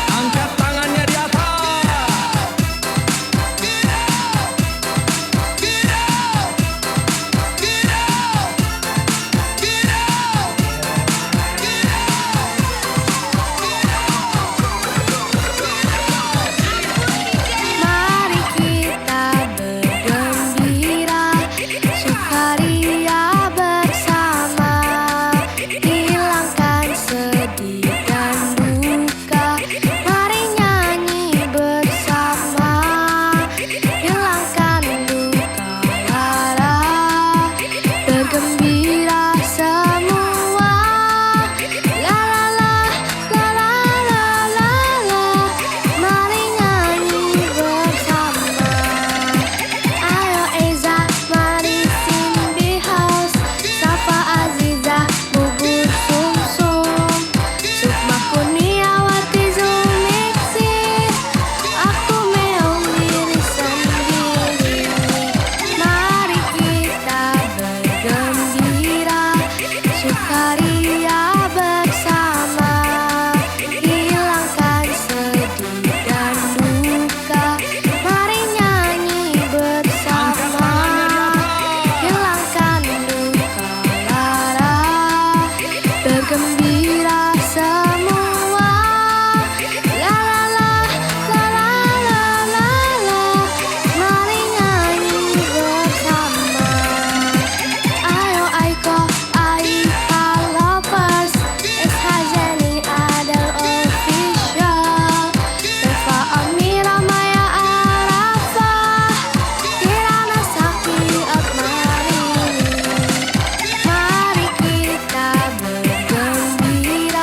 Angkat tangannya di atas. Mari kita bergembira, sukaria bersama, hilangkan sedih dan duka. Mari nyanyi bersama, hilangkan duka lara, bergembira semua. La la la, la la la la la. Mari nyanyi bersama. Ayo Eza, mari Cindy House, Safa Aziza, Bubur Sumsum, Sukma Kurniawati Zulmiksi, aku Meong diri sendiri. Mari kita bergembira, sukaria bersama, hilangkan sedih dan duka. Mari nyanyi bersama, hilangkan duka lara, bergembira semua. La la la, la la la la la. Mari nyanyi bersama. Ayo Aiko, Aika Lovers, Eshazeni Adel Official, Reva Amira Maya Arafah, Kirana Sakti Akmarini. Mari kita bergembira,